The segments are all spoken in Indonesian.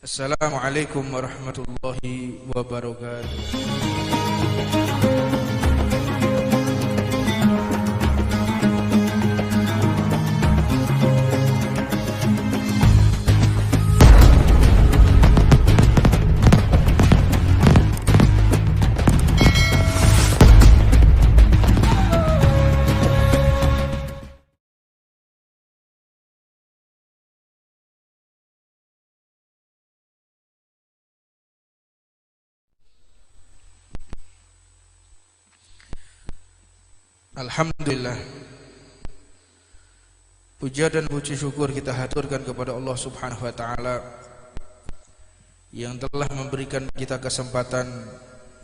Assalamualaikum warahmatullahi wabarakatuh. Alhamdulillah, puja dan puji syukur kita haturkan kepada Allah Subhanahu wa taala yang telah memberikan kita kesempatan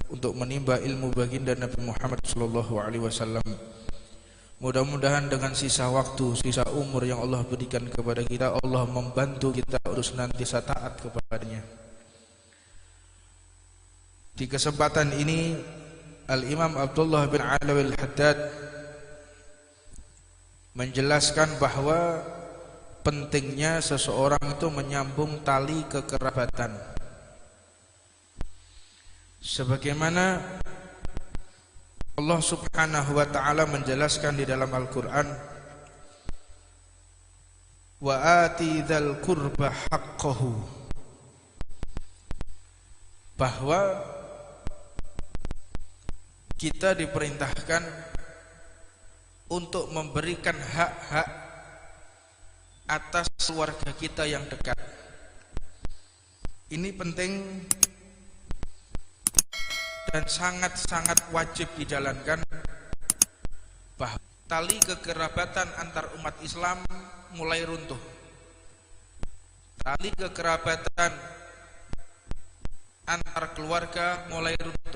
untuk menimba ilmu baginda Nabi Muhammad sallallahu alaihi wasallam. Mudah-mudahan dengan sisa waktu, sisa umur yang Allah berikan kepada kita, Allah membantu kita untuk senantiasa taat kepadanya. Di kesempatan ini Al-Imam Abdullah bin Alawi Al-Haddad menjelaskan bahwa pentingnya seseorang itu menyambung tali kekerabatan. Sebagaimana Allah Subhanahu wa taala menjelaskan di dalam Al-Qur'an, wa ati dzal qurba haqqahu, bahwa kita diperintahkan untuk memberikan hak-hak atas keluarga kita yang dekat. Ini penting dan sangat-sangat wajib dijalankan, bahwa tali kekerabatan antar umat Islam mulai runtuh. Tali kekerabatan antar keluarga mulai runtuh.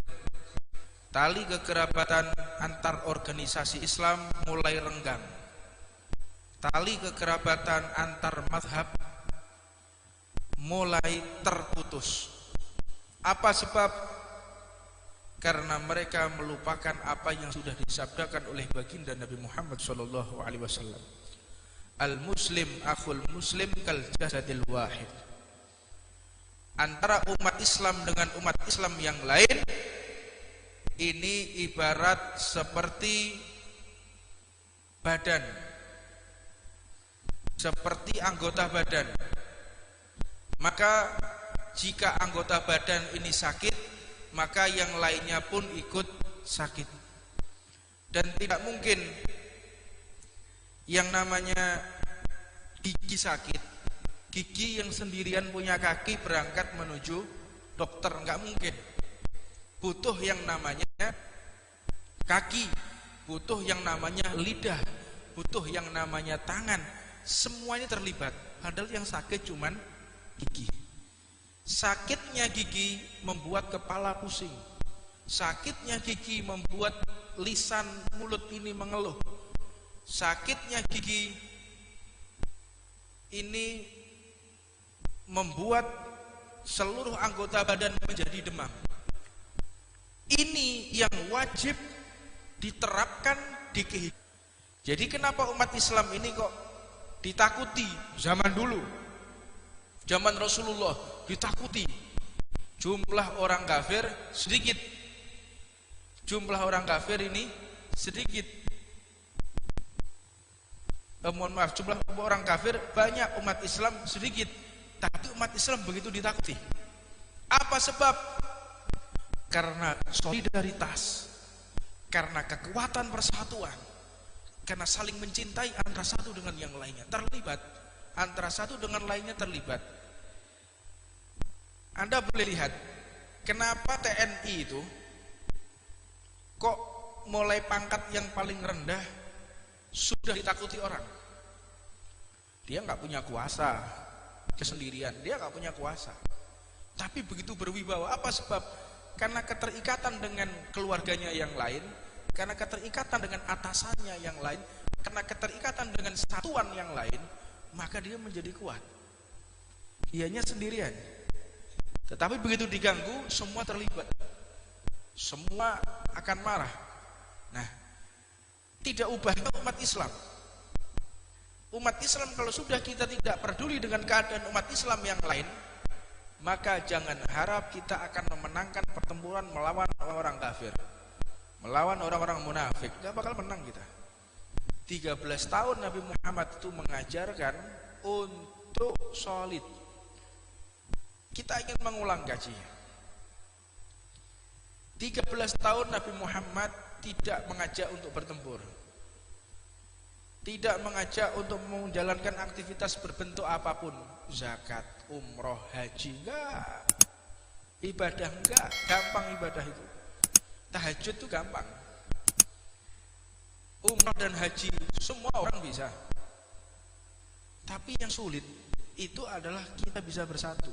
Tali kekerabatan antar organisasi Islam mulai renggang. Tali kekerabatan antar mazhab mulai terputus. Apa sebab? Karena mereka melupakan apa yang sudah disabdakan oleh baginda Nabi Muhammad sallallahu alaihi wasallam. Al-muslim akhul muslim kal jasadil wahid. Antara umat Islam dengan umat Islam yang lain ini ibarat seperti badan, seperti anggota badan. Maka jika anggota badan ini sakit, maka yang lainnya pun ikut sakit. Dan tidak mungkin yang namanya gigi sakit, gigi yang sendirian punya kaki berangkat menuju dokter, enggak mungkin. Butuh yang namanya kaki, butuh yang namanya lidah, butuh yang namanya tangan. Semuanya terlibat. Padahal yang sakit cuman gigi. Sakitnya gigi membuat kepala pusing. Sakitnya gigi membuat lisan mulut ini mengeluh. Sakitnya gigi ini membuat seluruh anggota badan menjadi demam. Ini yang wajib diterapkan di kehidupan. Jadi kenapa umat Islam ini kok ditakuti zaman dulu? Zaman Rasulullah ditakuti. Jumlah orang kafir sedikit. Jumlah orang kafir ini sedikit. Mohon maaf, jumlah orang kafir banyak, umat Islam sedikit. Tapi umat Islam begitu ditakuti. Apa sebab? Karena solidaritas, karena kekuatan persatuan, karena saling mencintai antara satu dengan yang lainnya, terlibat, antara satu dengan lainnya terlibat. Anda boleh lihat, kenapa TNI itu kok mulai pangkat yang paling rendah sudah ditakuti orang. Dia nggak punya kuasa, kesendirian, dia nggak punya kuasa. Tapi begitu berwibawa, apa sebab? Karena keterikatan dengan keluarganya yang lain, karena keterikatan dengan atasannya yang lain, karena keterikatan dengan satuan yang lain, maka dia menjadi kuat. Dianya sendirian. Tetapi begitu diganggu, semua terlibat. Semua akan marah. Nah, tidak ubahnya umat Islam. Umat Islam kalau sudah kita tidak peduli dengan keadaan umat Islam yang lain, maka jangan harap kita akan memenangkan pertempuran melawan orang kafir, melawan orang-orang munafik. Gak bakal menang kita. 13 tahun Nabi Muhammad itu mengajarkan untuk solid. Kita ingin mengulang gaji. 13 tahun Nabi Muhammad tidak mengajak untuk bertempur, tidak mengajak untuk menjalankan aktivitas berbentuk apapun, zakat, umroh, haji, enggak. Ibadah enggak, gampang ibadah itu. Tahajud itu gampang. Umroh dan haji semua orang bisa. Tapi yang sulit itu adalah kita bisa bersatu.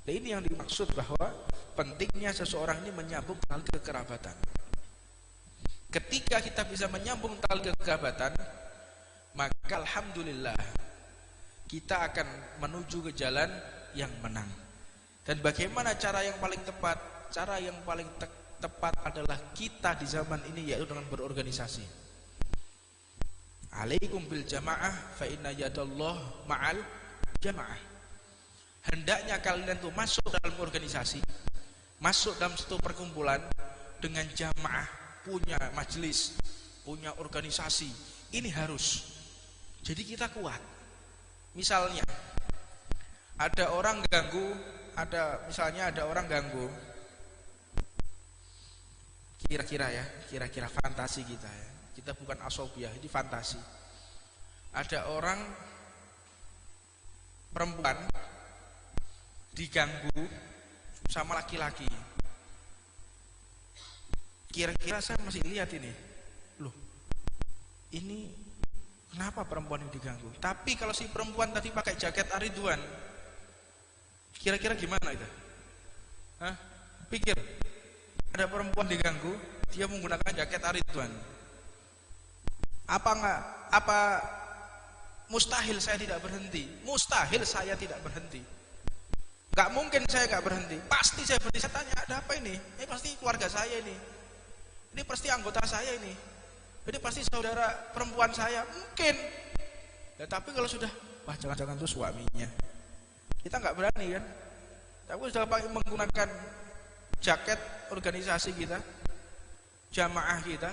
Nah, ini yang dimaksud bahwa pentingnya seseorang ini menyambung tali kekerabatan. Ketika kita bisa menyambung tali kekerabatan, maka alhamdulillah kita akan menuju ke jalan yang menang. Dan bagaimana cara yang paling tepat? Cara yang paling tepat adalah kita di zaman ini yaitu dengan berorganisasi. Alaikum bil jamaah fa inna yadallah ma'al jamaah. Hendaknya kalian tuh masuk dalam organisasi, masuk dalam satu perkumpulan dengan jamaah, punya majelis, punya organisasi. Ini harus. Jadi kita kuat. Misalnya ada orang ganggu, misalnya ada orang ganggu. Kira-kira fantasi kita ya. Kita bukan asobiah, ini fantasi. Ada orang perempuan diganggu sama laki-laki. Kira-kira saya masih lihat ini. Loh, ini kenapa perempuan ini diganggu? Tapi kalau si perempuan tadi pakai jaket Aridwan, kira-kira gimana itu? Hah? Pikir, ada perempuan diganggu, dia menggunakan jaket Aridwan. Apa mustahil saya tidak berhenti? Mustahil saya tidak berhenti. Gak mungkin saya gak berhenti. Pasti saya berhenti. Saya tanya, ada apa ini? Ini pasti keluarga saya ini. Ini pasti anggota saya ini. Ini pasti saudara perempuan saya. Mungkin. Ya, tapi kalau sudah, wah jangan-jangan itu suaminya. Kita gak berani kan? Tapi sudah menggunakan jaket organisasi kita, jamaah kita.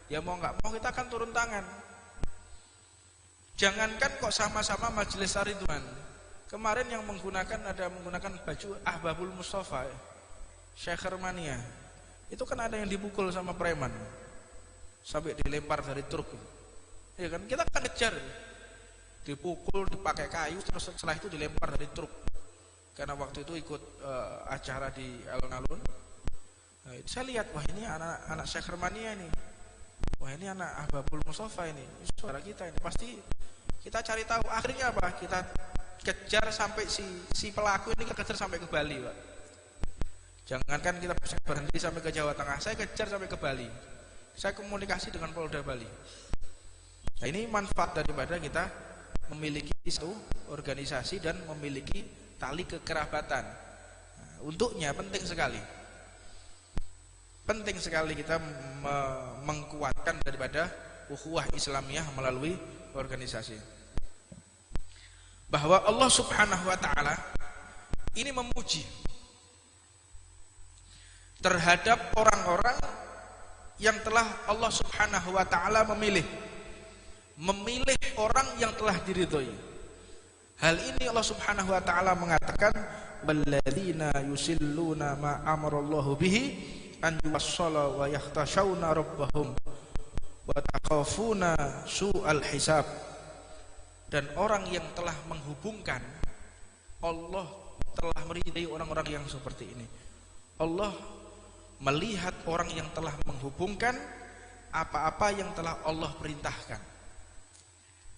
Ya mau nggak mau kita akan turun tangan. Jangankan kok sama-sama majelis Ridwan. Kemarin yang menggunakan baju Ahbabul Mustafa, Syekh Hermania. Itu kan ada yang dipukul sama preman sampai dilempar dari truk. Ya kan kita akan kejar. Dipukul, dipakai kayu, terus setelah itu dilempar dari truk. Karena waktu itu ikut acara di alun-alun. Nah, saya lihat, wah ini anak Syekh Hermania ini. Wah ini anak Ahbabul Mustafa ini saudara kita ini. Pasti kita cari tahu akhirnya apa? Kita kejar sampai si pelaku ini kejar sampai ke Bali, Pak. Jangankan kita berhenti sampai ke Jawa Tengah, saya kejar sampai ke Bali. Saya komunikasi dengan Polda Bali. Nah, ini manfaat daripada kita memiliki satu organisasi dan memiliki tali kekerabatan. Nah, untuknya penting sekali. Penting sekali kita mengkuatkan daripada ukhuwah Islamiyah melalui organisasi. Bahwa Allah Subhanahu wa taala ini memuji terhadap orang-orang yang telah Allah Subhanahu wa taala memilih orang yang telah diridhoi. Hal ini Allah Subhanahu wa taala mengatakan walladzina yusilluna ma amarallahu bihi an yuwassala wa yakhshawna rabbahum wa takhafuna su'al hisab. Dan orang yang telah menghubungkan, Allah telah meridai orang-orang yang seperti ini. Allah melihat orang yang telah menghubungkan apa-apa yang telah Allah perintahkan.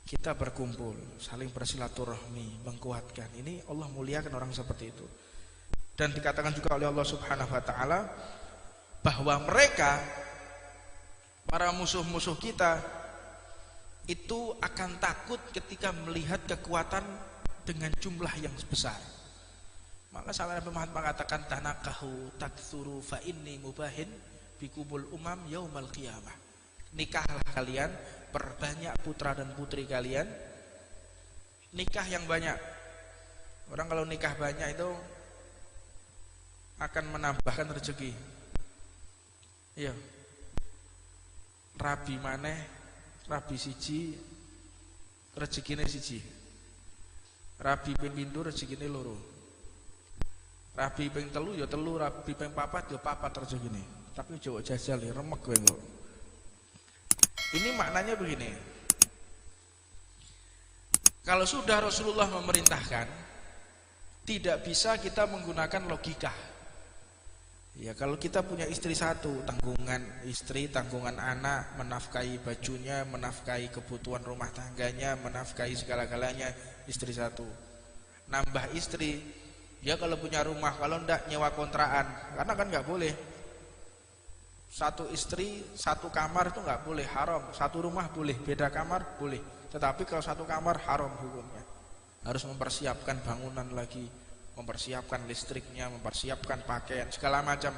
Kita berkumpul, saling bersilaturahmi, mengkuatkan. Ini Allah muliakan orang seperti itu. Dan dikatakan juga oleh Allah Subhanahu wa taala bahwa mereka, para musuh-musuh kita itu akan takut ketika melihat kekuatan dengan jumlah yang besar. Maka sampai Nabi Muhammad mengatakan tanakahu taktsuru fa inni mubahin bikumul umam yaumal qiyamah. Nikahlah kalian, perbanyak putra dan putri kalian. Nikah yang banyak. Orang kalau nikah banyak itu akan menambahkan rezeki. Iya. Rabi maneh, rabi siji, rezekine siji. Rabi ping pindho rezekine loro. Rabi ping telu ya telu, rabi ping papat ya papat rezekine. Tapi coba jajal ya remek kowe kok. Ini maknanya begini. Kalau sudah Rasulullah memerintahkan, tidak bisa kita menggunakan logika. Ya kalau kita punya istri satu, tanggungan istri, tanggungan anak, menafkahi bajunya, menafkahi kebutuhan rumah tangganya, menafkahi segala-galanya, istri satu. Nambah istri, ya kalau punya rumah, kalau enggak nyewa kontrakan, karena kan nggak boleh. Satu istri, satu kamar itu nggak boleh, haram. Satu rumah boleh, beda kamar boleh. Tetapi kalau satu kamar haram hukumnya. Harus mempersiapkan bangunan lagi, mempersiapkan listriknya, mempersiapkan pakaian, segala macam.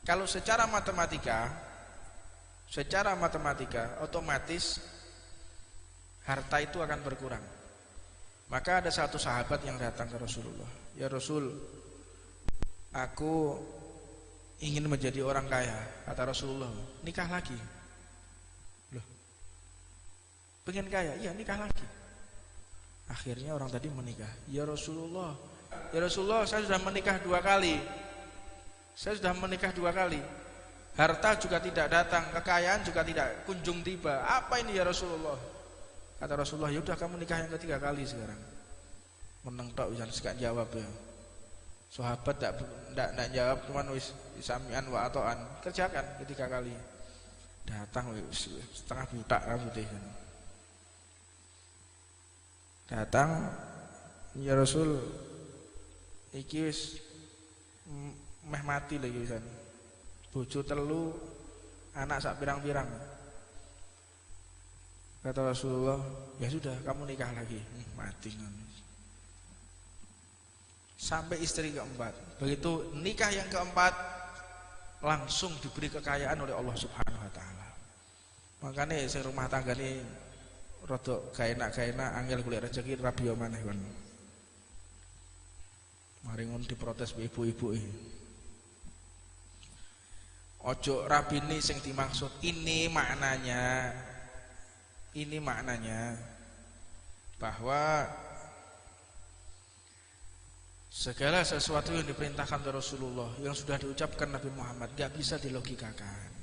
Kalau secara matematika otomatis harta itu akan berkurang. Maka ada satu sahabat yang datang ke Rasulullah. Ya Rasul, aku ingin menjadi orang kaya. Kata Rasulullah, nikah lagi. Loh, pengen kaya? Iya, nikah lagi. Akhirnya orang tadi menikah. Ya Rasulullah, saya sudah menikah 2 kali. Harta juga tidak datang, kekayaan juga tidak kunjung tiba. Apa ini ya Rasulullah? Kata Rasulullah, ya udah kamu nikah yang ketiga kali sekarang. Meneng tok bisa sekak jawab ya. Sahabat tidak jawab, cuman wis samian wa atoan, kerjakan ketiga kali. Datang wis setengah buta rambutnya. Datang, ya Rasul, iki wis meh mati lagi wisan. Bojo telu, anak sak pirang-pirang. Kata Rasulullah, ya sudah kamu nikah lagi. Mati kan. Sampai istri keempat. Begitu nikah yang keempat, langsung diberi kekayaan oleh Allah Subhanahu wa taala. Makanya sing rumah tanggane rada gaenak-gaenak angel golek rezeki rabi yo maneh kon. Mari ngon diprotes ibu-ibu iki. Ojo rabine sing dimaksud. Ini maknanya bahwa segala sesuatu yang diperintahkan oleh Rasulullah, yang sudah diucapkan Nabi Muhammad, gak bisa dilogikakan.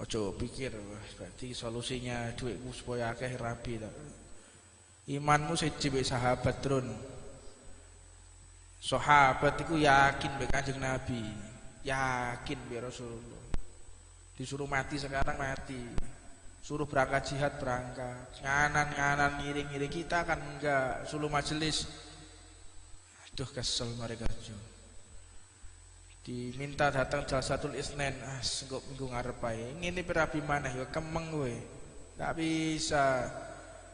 Ojo pikir berarti solusinya duitmu supaya akeh rabi. Imanmu siji mbek sahabat drun. Sahabat iku yakin mbek Kanjeng Nabi, yakin mbek Rasulullah. Disuruh mati sekarang mati. Suruh berangkat jihad berangkat. Nganan ngiring-ngiring, kita kan enggak, suluh majelis. Aduh kesel mereka juga. Diminta datang Jalsatul Isnin, senggup minggu ngarep ae. Ngene pirabi maneh ya kemeng kowe. Enggak bisa.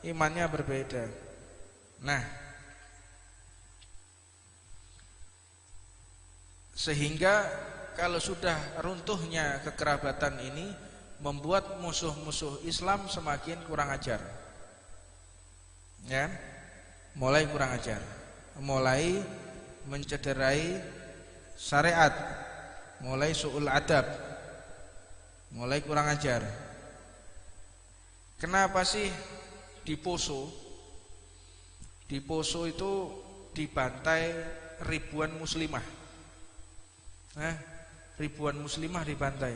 Imannya berbeda. Nah, sehingga kalau sudah runtuhnya kekerabatan ini membuat musuh-musuh Islam semakin kurang ajar. Ya. Mulai kurang ajar. Mulai mencederai syariat, mulai su'ul adab, mulai kurang ajar. Kenapa sih di Poso itu dibantai ribuan muslimah? Ribuan muslimah dibantai.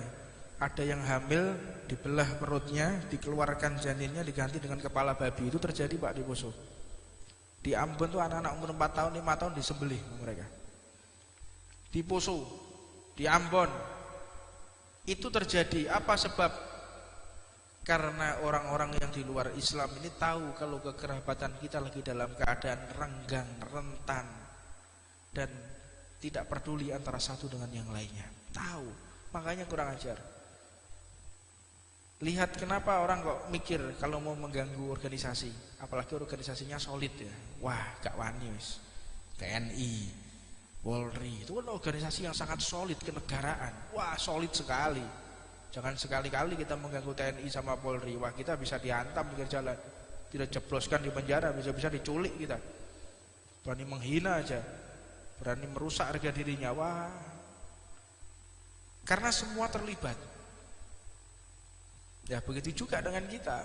Ada yang hamil, dibelah perutnya, dikeluarkan janinnya, diganti dengan kepala babi. Itu terjadi Pak di Poso. Di Ambon tuh anak-anak umur 4 tahun, 5 tahun disembelih mereka. Di Poso, di Ambon itu terjadi. Apa sebab? Karena orang-orang yang di luar Islam ini tahu kalau kekerabatan kita lagi dalam keadaan renggang, rentan, dan tidak peduli antara satu dengan yang lainnya. Tahu, makanya kurang ajar. Lihat kenapa orang kok mikir kalau mau mengganggu organisasi, apalagi organisasinya solid ya. Wah, gak wani wis. TNI, Polri, itu kan organisasi yang sangat solid kenegaraan. Wah, solid sekali. Jangan sekali-kali kita mengganggu TNI sama Polri. Wah, kita bisa dihantam di jalan, tidak jebloskan di penjara, bisa-bisa diculik kita. Berani menghina aja. berani merusak harga dirinya. Wah, karena semua terlibat. Ya begitu juga dengan kita.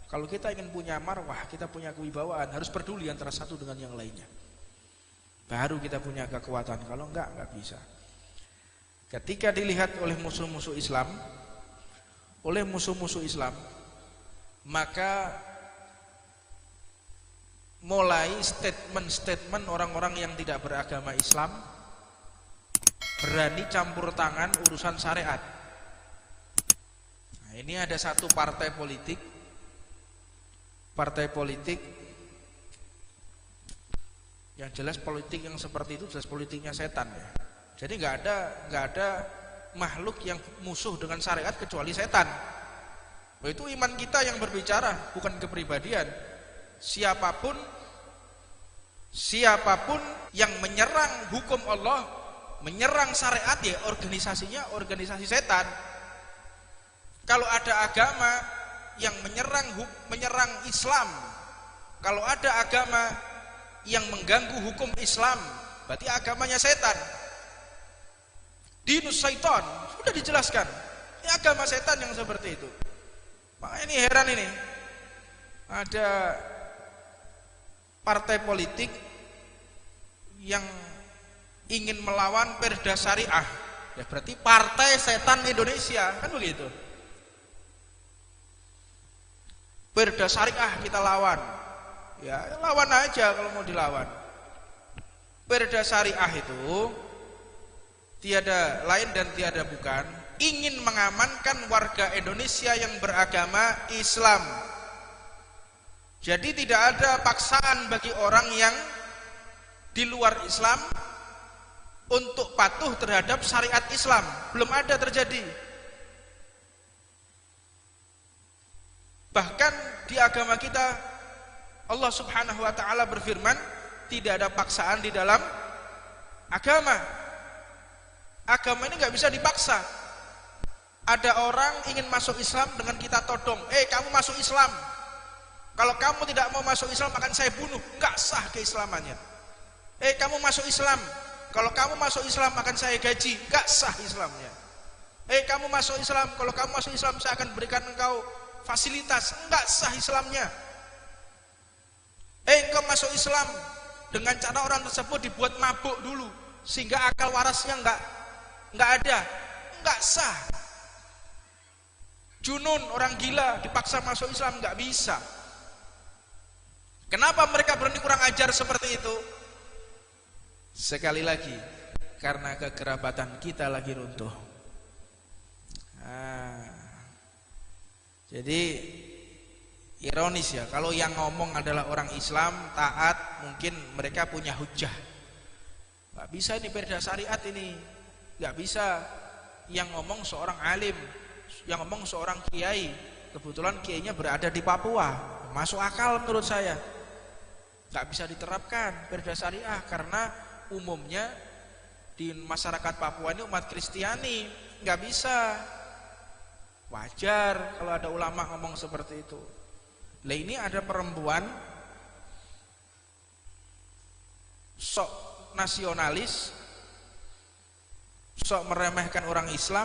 Kalau kita ingin punya marwah, kita punya kewibawaan, harus peduli antara satu dengan yang lainnya. Baru kita punya kekuatan. Kalau enggak bisa. Ketika dilihat oleh musuh-musuh Islam, maka mulai statement-statement orang-orang yang tidak beragama Islam berani campur tangan urusan syariat. Nah, ini ada satu partai politik yang jelas politik yang seperti itu jelas politiknya setan ya. Jadi nggak ada makhluk yang musuh dengan syariat kecuali setan. Itu iman kita yang berbicara, bukan kepribadian. Siapapun yang menyerang hukum Allah, menyerang syariat, ya organisasinya organisasi setan. Kalau ada agama yang menyerang Islam, kalau ada agama yang mengganggu hukum Islam, berarti agamanya setan. Dinus syaitan, sudah dijelaskan. Ini agama setan yang seperti itu. Makanya ini heran ini. Ada partai politik yang ingin melawan perda syariah. Ya berarti partai setan Indonesia, kan begitu. Perda syariah kita lawan. Ya, lawan aja kalau mau dilawan. Perda syariah itu tiada lain dan tiada bukan ingin mengamankan warga Indonesia yang beragama Islam. Jadi tidak ada paksaan bagi orang yang di luar Islam untuk patuh terhadap syariat Islam. Belum ada terjadi. Bahkan di agama kita Allah Subhanahu wa taala berfirman, tidak ada paksaan di dalam agama. Agama ini nggak bisa dipaksa. Ada orang ingin masuk Islam dengan kita todong, kamu masuk Islam. Kalau kamu tidak mau masuk Islam akan saya bunuh. Nggak sah keislamannya. Kamu masuk Islam. Kalau kamu masuk Islam akan saya gaji. Nggak sah Islamnya. Kamu masuk Islam. Kalau kamu masuk Islam saya akan berikan engkau fasilitas. Nggak sah Islamnya. Engkau masuk Islam dengan cara orang tersebut dibuat mabuk dulu sehingga akal warasnya nggak ada, nggak sah. Junun, orang gila dipaksa masuk Islam, nggak bisa. Kenapa mereka berani kurang ajar seperti itu? Sekali lagi, karena kekerabatan kita lagi runtuh. Jadi ironis ya, kalau yang ngomong adalah orang Islam taat, mungkin mereka punya hujah. Nggak bisa ini perda syariat ini, nggak bisa. Yang ngomong seorang alim, yang ngomong seorang kiai. Kebetulan kiainya berada di Papua, masuk akal menurut saya. Nggak bisa diterapkan perda syariah karena umumnya di masyarakat Papua ini umat Kristiani, nggak bisa. Wajar kalau ada ulama ngomong seperti itu. Lah ini ada perempuan sok nasionalis, sok meremehkan orang Islam,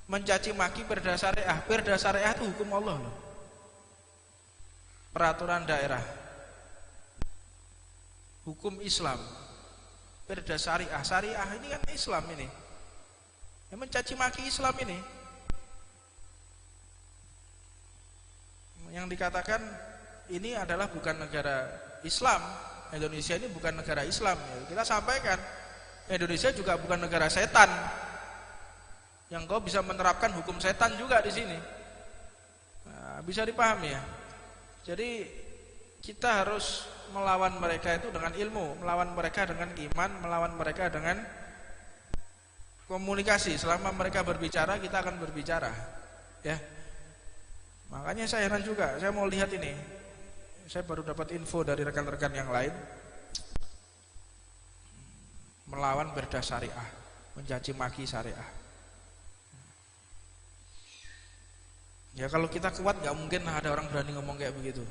mencaci maki perda syariah. Perda syariah itu hukum Allah loh. Peraturan daerah, hukum Islam. Perda syariah, syariah ini kan Islam ini. Yang mencaci maki Islam ini. Yang dikatakan ini adalah bukan negara Islam. Indonesia ini bukan negara Islam. Kita sampaikan Indonesia juga bukan negara setan. Yang kau bisa menerapkan hukum setan juga di sini. Nah, bisa dipahami ya. Jadi kita harus melawan mereka itu dengan ilmu, melawan mereka dengan iman, melawan mereka dengan komunikasi. Selama mereka berbicara, kita akan berbicara. Ya. Makanya saya heran juga, saya mau lihat ini. Saya baru dapat info dari rekan-rekan yang lain. Melawan perda syariah, mencaci maki syariah. Ya kalau kita kuat, gak mungkin ada orang berani ngomong kayak begitu.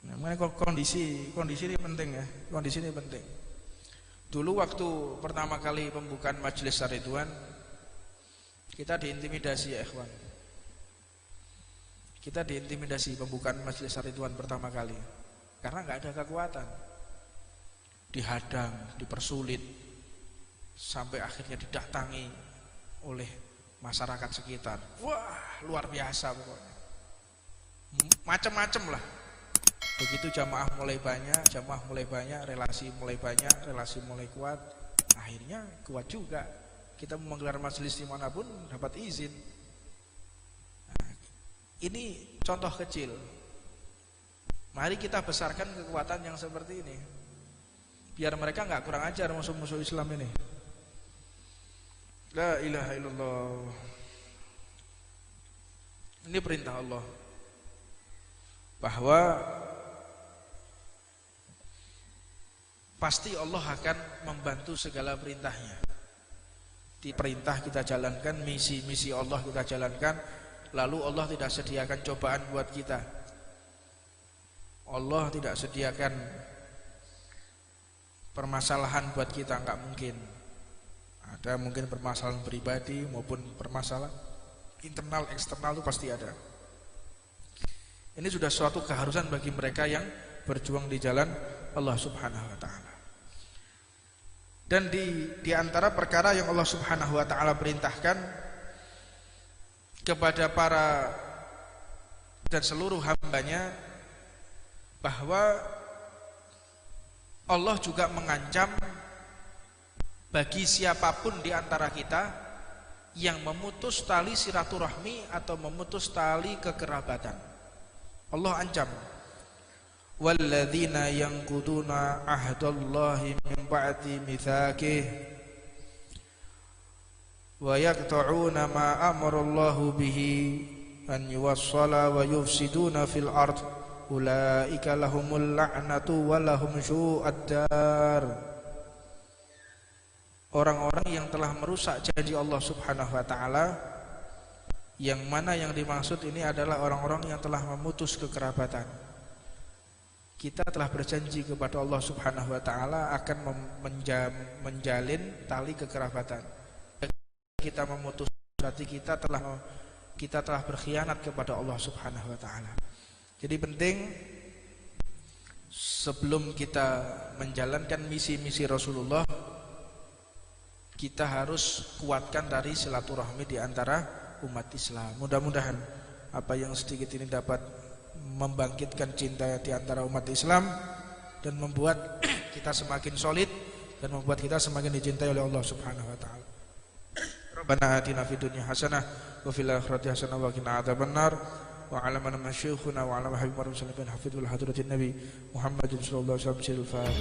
Namanya kondisi ini penting ya, kondisi ini penting. Dulu waktu pertama kali pembukaan Majelis Ar-Ridwan, kita diintimidasi ya ikhwan. Kita diintimidasi pembukaan Majelis Ar-Ridwan pertama kali, karena nggak ada kekuatan, dihadang, dipersulit, sampai akhirnya didatangi oleh masyarakat sekitar. Wah, luar biasa pokoknya, macam-macam lah. Begitu jamaah mulai banyak, relasi mulai kuat, akhirnya kuat juga. Kita mau menggelar majelis dimanapun dapat izin. Nah, ini contoh kecil. Mari kita besarkan kekuatan yang seperti ini, biar mereka nggak kurang ajar musuh-musuh Islam ini. La ilaha illallah. Ini perintah Allah, bahwa pasti Allah akan membantu segala perintahnya. Di perintah kita jalankan, misi Allah kita jalankan, lalu Allah tidak sediakan cobaan buat kita. Allah tidak sediakan permasalahan buat kita, enggak mungkin. Ada mungkin permasalahan pribadi maupun permasalahan internal eksternal itu pasti ada. Ini sudah suatu keharusan bagi mereka yang berjuang di jalan Allah Subhanahu wa taala. Dan di antara perkara yang Allah Subhanahu wa taala perintahkan kepada para dan seluruh hambanya, bahwa Allah juga mengancam bagi siapapun di antara kita yang memutus tali silaturahmi atau memutus tali kekerabatan. Allah ancam, walladzina yanquduna ahdallahi min ba'di mitsaqih wa yaqta'una ma amarallahu bihi an yuwassala wa yufsiduna fil ard ulaika lahumul la'natu wa lahum syu'ad dar. Orang-orang yang telah merusak janji Allah Subhanahu wa taala, yang mana yang dimaksud ini adalah orang-orang yang telah memutus kekerabatan. Kita telah berjanji kepada Allah Subhanahu wa taala akan menjalin tali kekerabatan. Kita memutus, berarti kita telah berkhianat kepada Allah Subhanahu wa taala. Jadi penting sebelum kita menjalankan misi-misi Rasulullah, kita harus kuatkan dari silaturahmi di antara umat Islam. Mudah-mudahan apa yang sedikit ini dapat membangkitkan cinta di antara umat Islam dan membuat kita semakin solid dan membuat kita semakin dicintai oleh Allah Subhanahu wa taala. Rabbana atina fid dunya hasanah wa fil akhirati hasanah wa qina adzabannar. Wa 'alama masyayikhuna wa 'alama habib marhum sallallahu alaihi wa sallam hafidhul hadratin nabi Muhammadin sallallahu alaihi wasallam.